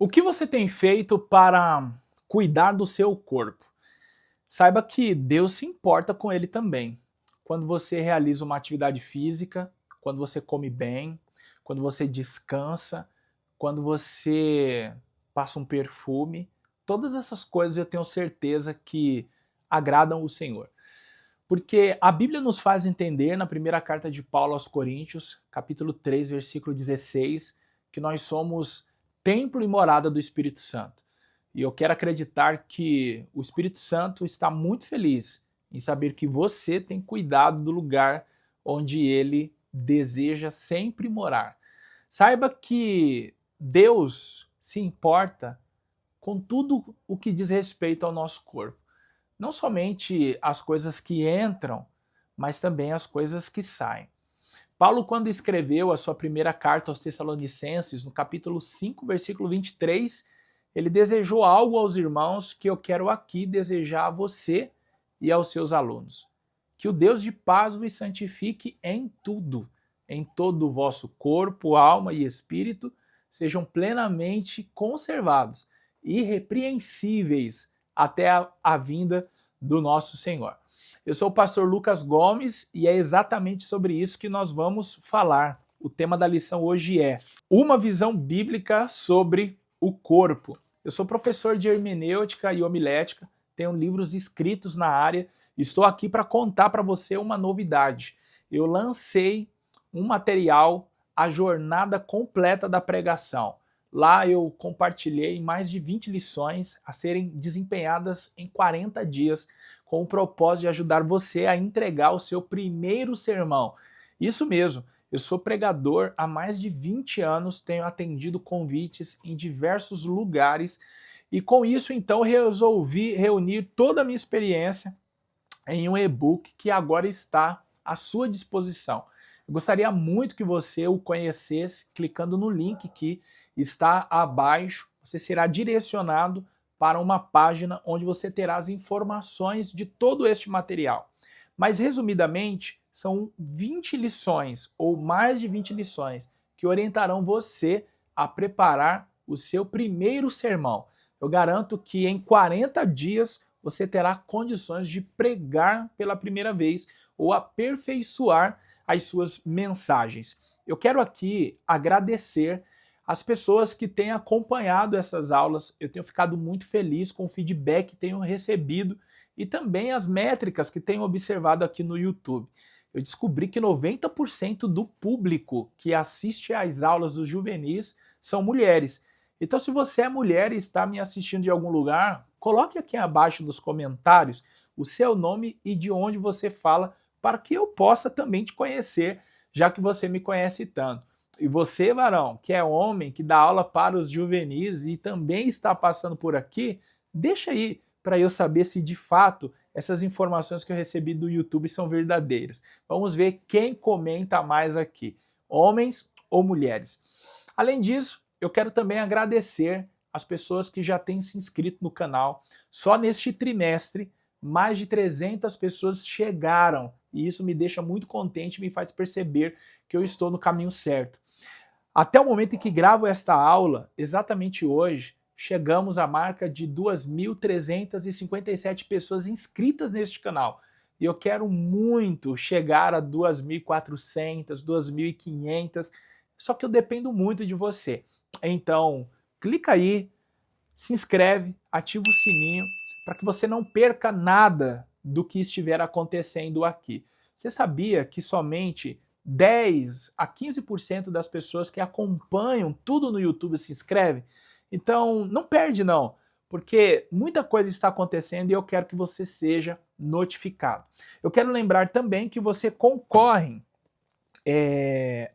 O que você tem feito para cuidar do seu corpo? Saiba que Deus se importa com ele também. Quando você realiza uma atividade física, quando você come bem, quando você descansa, quando você passa um perfume, todas essas coisas eu tenho certeza que agradam o Senhor. Porque a Bíblia nos faz entender na primeira carta de Paulo aos Coríntios, capítulo 3, versículo 16, que nós somos templo e morada do Espírito Santo. E eu quero acreditar que o Espírito Santo está muito feliz em saber que você tem cuidado do lugar onde ele deseja sempre morar. Saiba que Deus se importa com tudo o que diz respeito ao nosso corpo. Não somente as coisas que entram, mas também as coisas que saem. Paulo, quando escreveu a sua primeira carta aos Tessalonicenses, no capítulo 5, versículo 23, ele desejou algo aos irmãos que eu quero aqui desejar a você e aos seus alunos. Que o Deus de paz vos santifique em tudo, em todo o vosso corpo, alma e espírito, sejam plenamente conservados, irrepreensíveis até a vinda do nosso Senhor. Eu sou o pastor Lucas Gomes e é exatamente sobre isso que nós vamos falar. O tema da lição hoje é uma visão bíblica sobre o corpo. Eu sou professor de hermenêutica e homilética, tenho livros escritos na área e estou aqui para contar para você uma novidade. Eu lancei um material, A Jornada Completa da Pregação. Lá eu compartilhei mais de 20 lições a serem desempenhadas em 40 dias, com o propósito de ajudar você a entregar o seu primeiro sermão. Isso mesmo, eu sou pregador há mais de 20 anos, tenho atendido convites em diversos lugares e com isso então resolvi reunir toda a minha experiência em um e-book que agora está à sua disposição. Eu gostaria muito que você o conhecesse clicando no link que está abaixo. Você será direcionado para uma página onde você terá as informações de todo este material. Mas resumidamente, são 20 lições ou mais de 20 lições que orientarão você a preparar o seu primeiro sermão. Eu garanto que em 40 dias você terá condições de pregar pela primeira vez ou aperfeiçoar as suas mensagens. Eu quero aqui agradecer as pessoas que têm acompanhado essas aulas. Eu tenho ficado muito feliz com o feedback que tenho recebido e também as métricas que tenho observado aqui no YouTube. Eu descobri que 90% do público que assiste às aulas dos juvenis são mulheres. Então, se você é mulher e está me assistindo de algum lugar, coloque aqui abaixo nos comentários o seu nome e de onde você fala, para que eu possa também te conhecer, já que você me conhece tanto. E você, varão, que é homem, que dá aula para os juvenis e também está passando por aqui, deixa aí para eu saber se de fato essas informações que eu recebi do YouTube são verdadeiras. Vamos ver quem comenta mais aqui, homens ou mulheres. Além disso, eu quero também agradecer as pessoas que já têm se inscrito no canal. Só neste trimestre, mais de 300 pessoas chegaram e isso me deixa muito contente e me faz perceber que eu estou no caminho certo. Até o momento em que gravo esta aula, exatamente hoje, chegamos à marca de 2.357 pessoas inscritas neste canal. E eu quero muito chegar a 2.400, 2.500, só que eu dependo muito de você. Então, clica aí, se inscreve, ativa o sininho para que você não perca nada do que estiver acontecendo aqui. Você sabia que somente 10 a 15% das pessoas que acompanham tudo no YouTube se inscrevem? Então, não perde não, porque muita coisa está acontecendo e eu quero que você seja notificado. Eu quero lembrar também que você concorre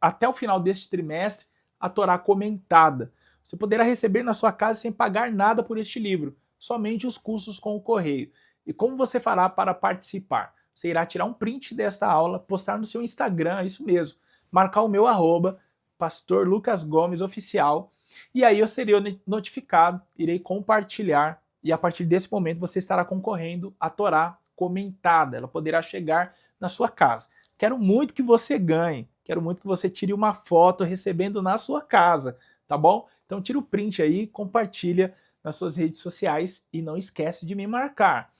até o final deste trimestre a Torá comentada. Você poderá receber na sua casa sem pagar nada por este livro, somente os custos com o correio. E como você fará para participar? Você irá tirar um print desta aula, postar no seu Instagram, isso mesmo, marcar o meu @, Pastor Lucas Gomes Oficial, e aí eu serei notificado, irei compartilhar, e a partir desse momento você estará concorrendo à Torá comentada, ela poderá chegar na sua casa. Quero muito que você ganhe, quero muito que você tire uma foto recebendo na sua casa, tá bom? Então tira o print aí, compartilha nas suas redes sociais e não esquece de me marcar.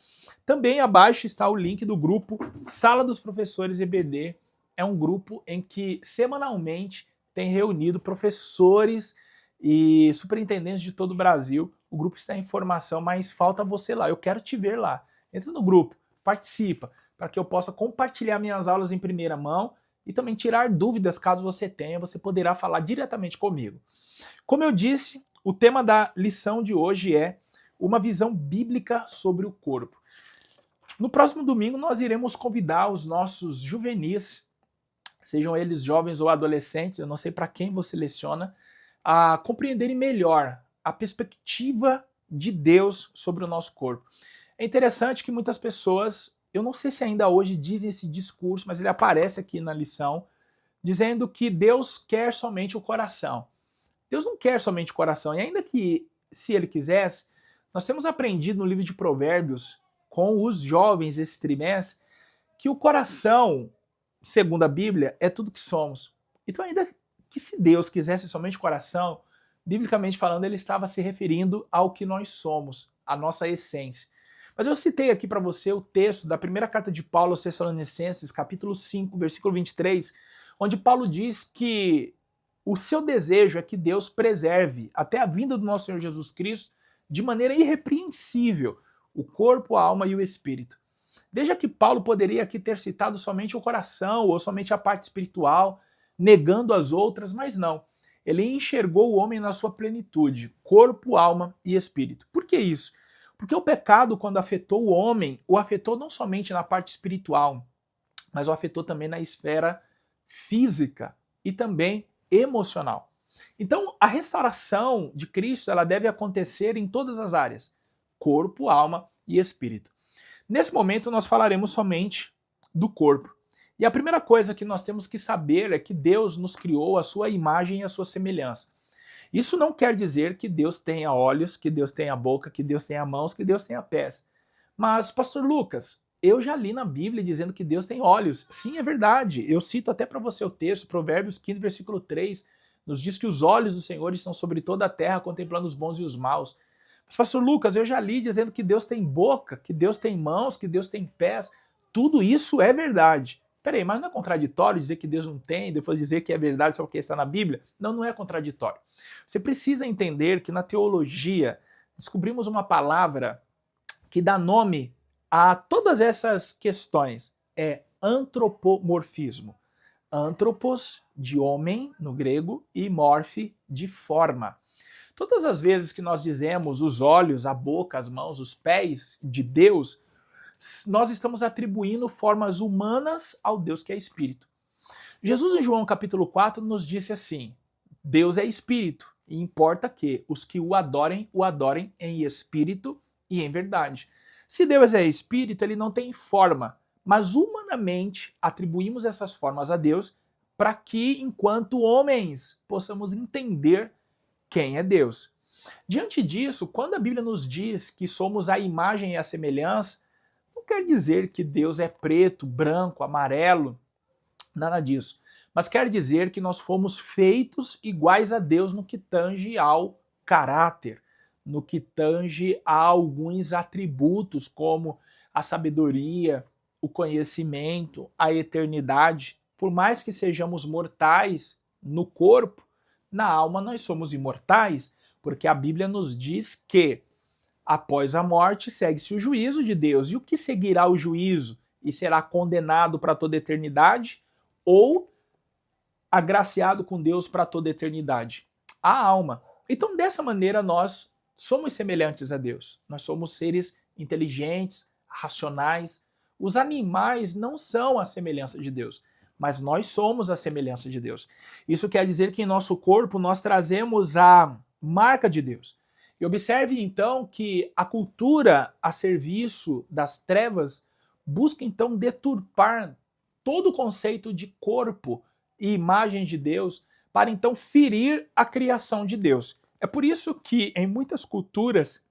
Também abaixo está o link do grupo Sala dos Professores EBD. É um grupo em que semanalmente tem reunido professores e superintendentes de todo o Brasil. O grupo está em formação, mas falta você lá. Eu quero te ver lá. Entra no grupo, participa, para que eu possa compartilhar minhas aulas em primeira mão e também tirar dúvidas caso você tenha. Você poderá falar diretamente comigo. Como eu disse, o tema da lição de hoje é uma visão bíblica sobre o corpo. No próximo domingo nós iremos convidar os nossos juvenis, sejam eles jovens ou adolescentes, eu não sei para quem você leciona, a compreenderem melhor a perspectiva de Deus sobre o nosso corpo. É interessante que muitas pessoas, eu não sei se ainda hoje dizem esse discurso, mas ele aparece aqui na lição, dizendo que Deus quer somente o coração. Deus não quer somente o coração, e ainda que, se ele quisesse, nós temos aprendido no livro de Provérbios, com os jovens esse trimestre, que o coração, segundo a Bíblia, é tudo que somos. Então, ainda que se Deus quisesse somente o coração, biblicamente falando, ele estava se referindo ao que nós somos, a nossa essência. Mas eu citei aqui para você o texto da primeira carta de Paulo aos Tessalonicenses, capítulo 5, versículo 23, onde Paulo diz que o seu desejo é que Deus preserve, até a vinda do nosso Senhor Jesus Cristo, de maneira irrepreensível, o corpo, a alma e o espírito. Veja que Paulo poderia aqui ter citado somente o coração ou somente a parte espiritual, negando as outras, mas não. Ele enxergou o homem na sua plenitude, corpo, alma e espírito. Por que isso? Porque o pecado, quando afetou o homem, o afetou não somente na parte espiritual, mas o afetou também na esfera física e também emocional. Então, a restauração de Cristo, ela deve acontecer em todas as áreas: corpo, alma e espírito. Nesse momento, nós falaremos somente do corpo. E a primeira coisa que nós temos que saber é que Deus nos criou a sua imagem e a sua semelhança. Isso não quer dizer que Deus tenha olhos, que Deus tenha boca, que Deus tenha mãos, que Deus tenha pés. Mas, pastor Lucas, eu já li na Bíblia dizendo que Deus tem olhos. Sim, é verdade. Eu cito até para você o texto, Provérbios 15, versículo 3, nos diz que os olhos do Senhor estão sobre toda a terra, contemplando os bons e os maus. Mas, pastor Lucas, eu já li dizendo que Deus tem boca, que Deus tem mãos, que Deus tem pés. Tudo isso é verdade. Peraí, mas não é contraditório dizer que Deus não tem, depois dizer que é verdade só porque está na Bíblia? Não, não é contraditório. Você precisa entender que na teologia descobrimos uma palavra que dá nome a todas essas questões. É antropomorfismo. Antropos, de homem, no grego, e morfe, de forma. Todas as vezes que nós dizemos os olhos, a boca, as mãos, os pés de Deus, nós estamos atribuindo formas humanas ao Deus que é espírito. Jesus, em João capítulo 4, nos disse assim: Deus é espírito, e importa que os que o adorem em espírito e em verdade. Se Deus é espírito, ele não tem forma, mas humanamente atribuímos essas formas a Deus para que, enquanto homens, possamos entender quem é Deus. Diante disso, quando a Bíblia nos diz que somos a imagem e a semelhança, não quer dizer que Deus é preto, branco, amarelo, nada disso. Mas quer dizer que nós fomos feitos iguais a Deus no que tange ao caráter, no que tange a alguns atributos como a sabedoria, o conhecimento, a eternidade. Por mais que sejamos mortais no corpo, na alma nós somos imortais, porque a Bíblia nos diz que após a morte segue-se o juízo de Deus. E o que seguirá o juízo? E será condenado para toda a eternidade? Ou agraciado com Deus para toda a eternidade? A alma. Então, dessa maneira, nós somos semelhantes a Deus. Nós somos seres inteligentes, racionais. Os animais não são a semelhança de Deus, mas nós somos a semelhança de Deus. Isso quer dizer que em nosso corpo nós trazemos a marca de Deus. E observe então que a cultura a serviço das trevas busca então deturpar todo o conceito de corpo e imagem de Deus para então ferir a criação de Deus. É por isso que em muitas culturas,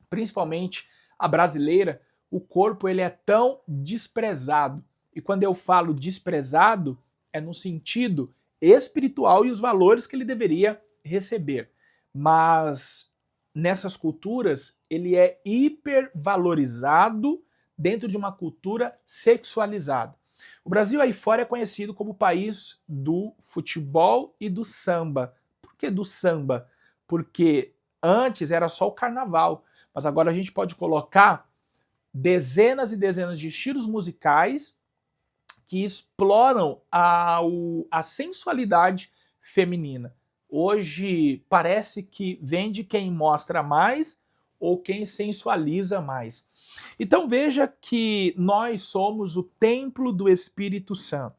principalmente a brasileira, o corpo ele é tão desprezado. E quando eu falo desprezado, é no sentido espiritual e os valores que ele deveria receber. mas nessas culturas ele é hipervalorizado dentro de uma cultura sexualizada. O Brasil aí fora é conhecido como o país do futebol e do samba. Por que do samba? Porque antes era só o carnaval, mas agora a gente pode colocar dezenas e dezenas de estilos musicais que exploram a sensualidade feminina. Hoje parece que vende quem mostra mais ou quem sensualiza mais. Então veja que nós somos o templo do Espírito Santo.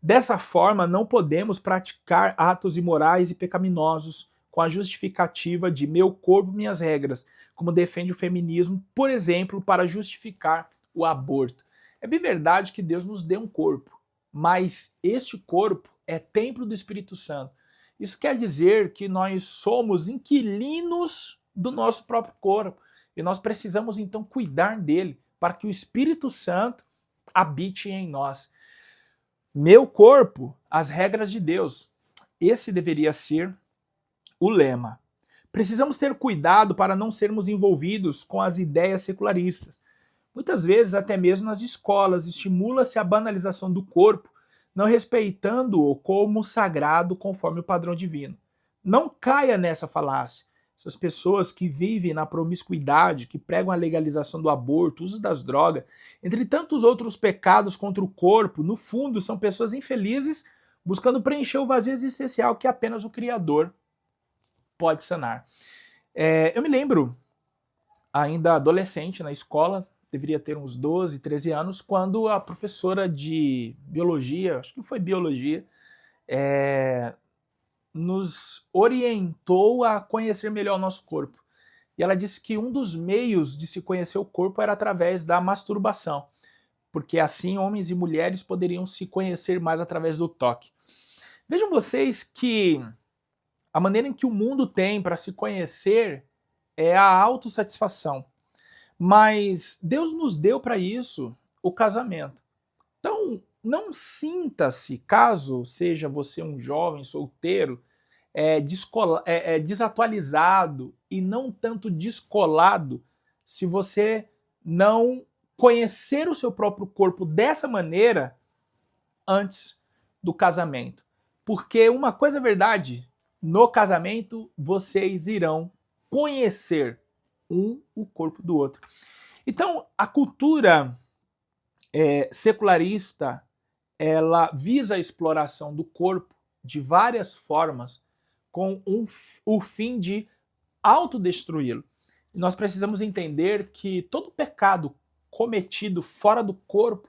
Dessa forma, não podemos praticar atos imorais e pecaminosos com a justificativa de meu corpo, minhas regras, como defende o feminismo, por exemplo, para justificar o aborto. É bem verdade que Deus nos deu um corpo, mas este corpo é templo do Espírito Santo. Isso quer dizer que nós somos inquilinos do nosso próprio corpo e nós precisamos então cuidar dele para que o Espírito Santo habite em nós. Meu corpo, as regras de Deus. Esse deveria ser o lema. Precisamos ter cuidado para não sermos envolvidos com as ideias secularistas. Muitas vezes, até mesmo nas escolas, estimula-se a banalização do corpo, não respeitando-o como sagrado conforme o padrão divino. Não caia nessa falácia. Essas pessoas que vivem na promiscuidade, que pregam a legalização do aborto, o uso das drogas, entre tantos outros pecados contra o corpo, no fundo são pessoas infelizes buscando preencher o vazio existencial que apenas o Criador pode sanar. Eu me lembro, ainda adolescente na escola, deveria ter uns 12, 13 anos, quando a professora de biologia, acho que foi biologia, nos orientou a conhecer melhor o nosso corpo. E ela disse que um dos meios de se conhecer o corpo era através da masturbação, porque assim homens e mulheres poderiam se conhecer mais através do toque. Vejam vocês que a maneira em que o mundo tem para se conhecer é a autossatisfação. Mas Deus nos deu para isso o casamento. Então, não sinta-se, caso seja você um jovem solteiro, desatualizado e não tanto descolado, se você não conhecer o seu próprio corpo dessa maneira antes do casamento. Porque uma coisa é verdade, no casamento vocês irão conhecer o corpo do outro. Então, a cultura secularista, ela visa a exploração do corpo de várias formas com o fim de autodestruí-lo. Nós precisamos entender que todo pecado cometido fora do corpo,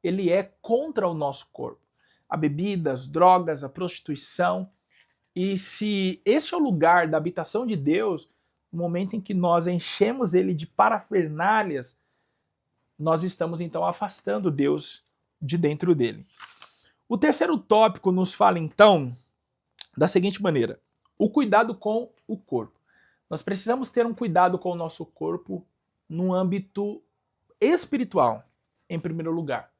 ele é contra o nosso corpo. A bebida, as drogas, a prostituição. E se este é o lugar da habitação de Deus, no momento em que nós enchemos ele de parafernálias, nós estamos então afastando Deus de dentro dele. O terceiro tópico nos fala então da seguinte maneira: o cuidado com o corpo. Nós precisamos ter um cuidado com o nosso corpo no âmbito espiritual, em primeiro lugar.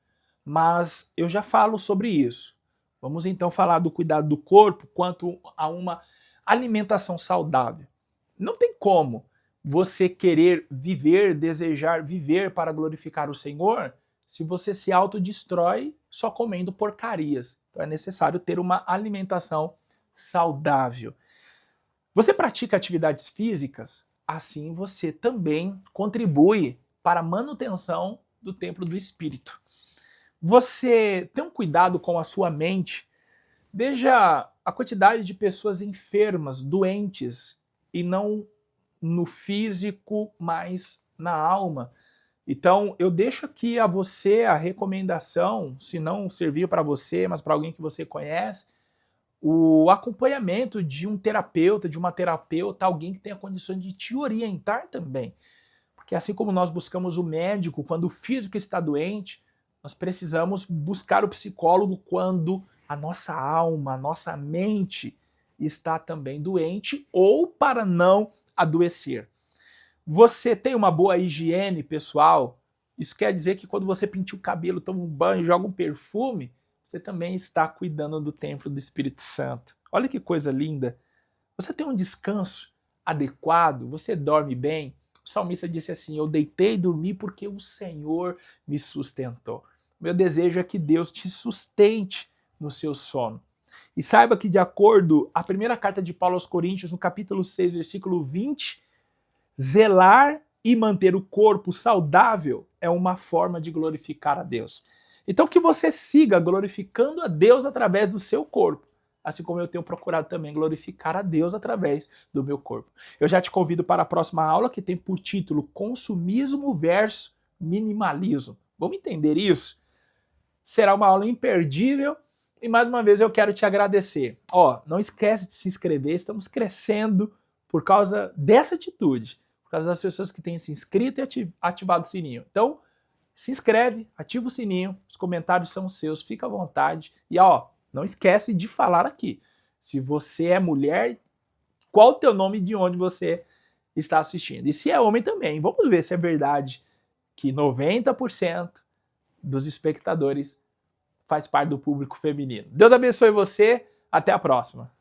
Mas eu já falo sobre isso. Vamos então falar do cuidado do corpo quanto a uma alimentação saudável. Não tem como você querer viver, desejar viver para glorificar o Senhor se você se autodestrói só comendo porcarias. Então é necessário ter uma alimentação saudável. Você pratica atividades físicas? Assim você também contribui para a manutenção do templo do Espírito. Você tem um cuidado com a sua mente? Veja a quantidade de pessoas enfermas, doentes, e não no físico, mas na alma. Então, eu deixo aqui a você a recomendação, se não servir para você, mas para alguém que você conhece, o acompanhamento de um terapeuta, de uma terapeuta, alguém que tenha condições de te orientar também. Porque assim como nós buscamos o médico quando o físico está doente, nós precisamos buscar o psicólogo quando a nossa alma, a nossa mente está também doente ou para não adoecer. Você tem uma boa higiene pessoal? Isso quer dizer que quando você pinta o cabelo, toma um banho, joga um perfume, você também está cuidando do templo do Espírito Santo. Olha que coisa linda. Você tem um descanso adequado? Você dorme bem? O salmista disse assim: eu deitei e dormi porque o Senhor me sustentou. Meu desejo é que Deus te sustente no seu sono. E saiba que, de acordo com a primeira carta de Paulo aos Coríntios, no capítulo 6, versículo 20, zelar e manter o corpo saudável é uma forma de glorificar a Deus. Então que você siga glorificando a Deus através do seu corpo, assim como eu tenho procurado também glorificar a Deus através do meu corpo. Eu já te convido para a próxima aula, que tem por título Consumismo versus Minimalismo. Vamos entender isso? Será uma aula imperdível e mais uma vez eu quero te agradecer. Não esquece de se inscrever, estamos crescendo por causa dessa atitude, por causa das pessoas que têm se inscrito e ativado o sininho. Então, se inscreve, ativa o sininho, os comentários são seus, fica à vontade. E não esquece de falar aqui. Se você é mulher, qual o teu nome e de onde você está assistindo? E se é homem também, vamos ver se é verdade que 90% dos espectadores faz parte do público feminino. Deus abençoe você, até a próxima.